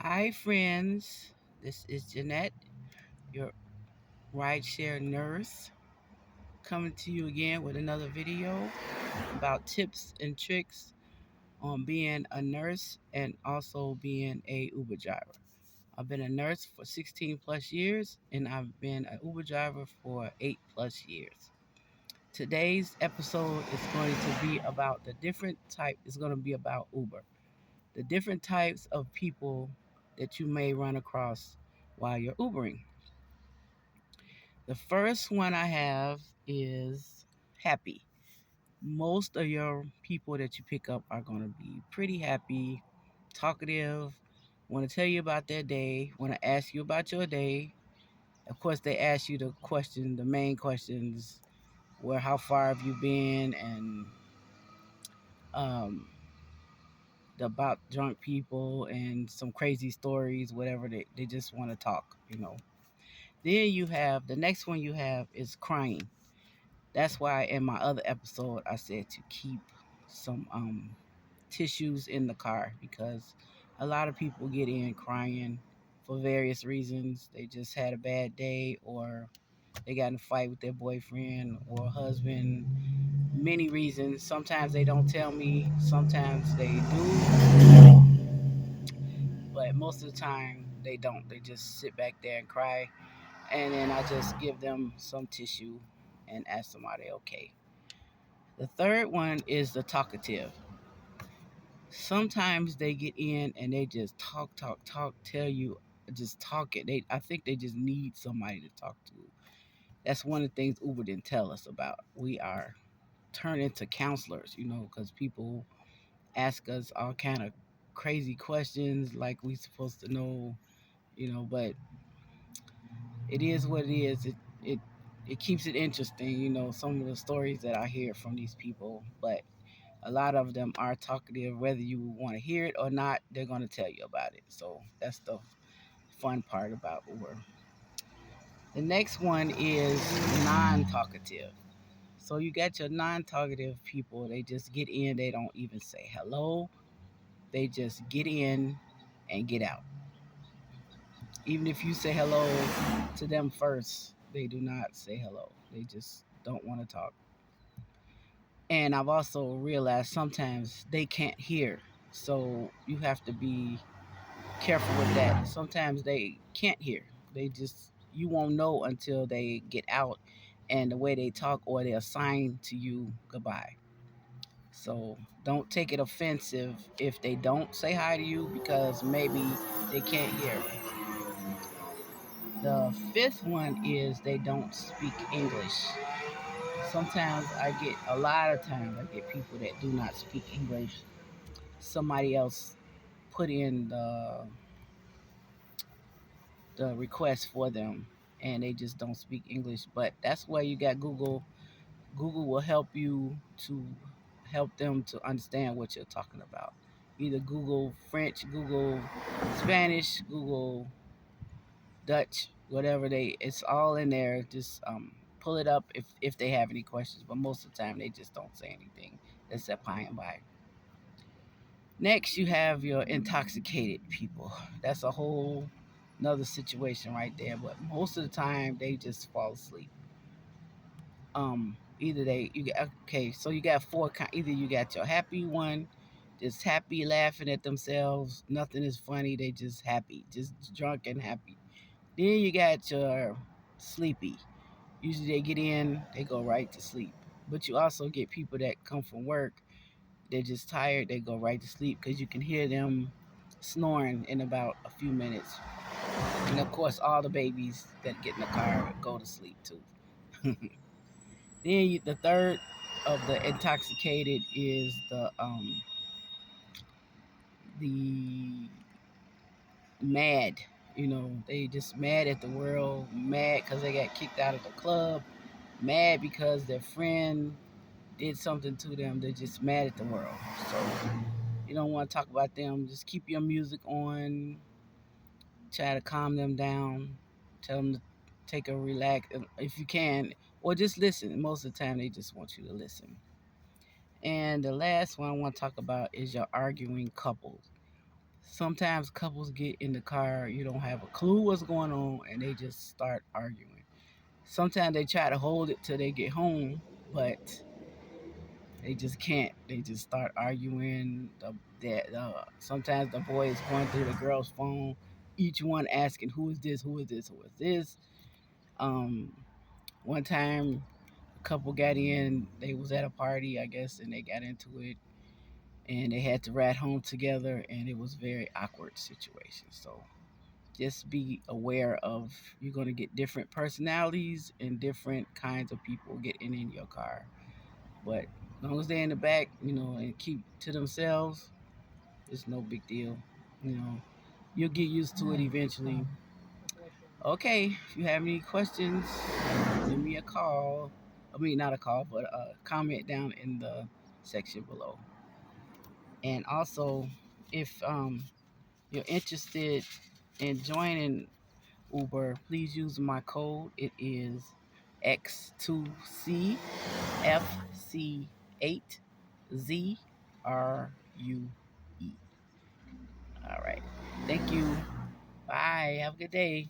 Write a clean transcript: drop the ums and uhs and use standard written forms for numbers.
Hi, friends. This is Jeanette, your rideshare nurse, coming to you again with another video about tips and tricks on being a nurse and also being a Uber driver. I've been a nurse for 16 plus years and I've been an Uber driver for 8 plus years. Today's episode is going to be about it's going to be about Uber. The different types of people that you may run across while you're Ubering. The first one I have is happy. Most of your people that you pick up are going to be pretty happy, talkative, want to tell you about their day, want to ask you about your day. Of course, they ask you the main questions, how far have you been, and um, about drunk people and some crazy stories, whatever they just want to talk. Then you have the next one you have is crying. That's why in my other episode I said to keep some tissues in the car because a lot of people get in crying for various reasons. They just had a bad day or they got in a fight with their boyfriend or husband. Many reasons. Sometimes they don't tell me, sometimes they do, but most of the time they don't. They just sit back there and cry. And then I just give them some tissue and ask them, are they okay? The third one is the talkative. Sometimes they get in and they just talk, tell you, just talking. I think they just need somebody to talk to. That's one of the things Uber didn't tell us about. We are turned into counselors, because people ask us all kind of crazy questions like we supposed to know, but it is what it is. It keeps it interesting, some of the stories that I hear from these people, but a lot of them are talkative. Whether you want to hear it or not, they're going to tell you about it. So that's the fun part about Uber. The next one is non-talkative. So you got your non-talkative people. They just get in. They don't even say hello. They just get in and get out. Even if you say hello to them first, they do not say hello. They just don't want to talk. And I've also realized sometimes they can't hear. So you have to be careful with that. Sometimes they can't hear. You won't know until they get out and the way they talk or they assign to you goodbye. So don't take it offensive if they don't say hi to you because maybe they can't hear. The fifth one is they don't speak English. A lot of times, I get people that do not speak English. Somebody else put in the request for them and they just don't speak English. But that's where you got Google. Google will help you to help them to understand what you're talking about. Either Google French, Google Spanish, Google Dutch, whatever it's all in there. Just pull it up if they have any questions. But most of the time, they just don't say anything except hi and bye. Next, you have your intoxicated people. That's a whole another situation right there. But most of the time, they just fall asleep. Either they you get okay. So you got four. Either you got your happy one, just happy, laughing at themselves. Nothing is funny. They just happy, just drunk and happy. Then you got your sleepy. Usually they get in, they go right to sleep. But you also get people that come from work, they're just tired, they go right to sleep because you can hear them snoring in about a few minutes. And of course, all the babies that get in the car go to sleep too. The third of the intoxicated is the mad. They just mad at the world, mad because they got kicked out of the club, mad because their friend did something to them. They're just mad at the world. So you don't want to talk about them. Just keep your music on. Try to calm them down. Tell them to take a relax if you can, or just listen. Most of the time, they just want you to listen. And the last one I want to talk about is your arguing couples. Sometimes couples get in the car, you don't have a clue what's going on, and they just start arguing. Sometimes they try to hold it till they get home, but they just can't. They just start arguing. Sometimes the boy is going through the girl's phone, each one asking, "Who is this? Who is this? Who is this?" Um, One time, a couple got in. They was at a party, I guess, and they got into it, and they had to ride home together, and it was a very awkward situation. So just be aware of you're going to get different personalities and different kinds of people getting in your car. But as long as they're in the back, and keep to themselves, it's no big deal. You know, you'll get used to it eventually. Okay, if you have any questions, give me a call. I mean, not a call, but a comment down in the section below. And also, if you're interested in joining Uber, please use my code. It is X2CFC8ZRUE. All right. Thank you. Bye. Have a good day.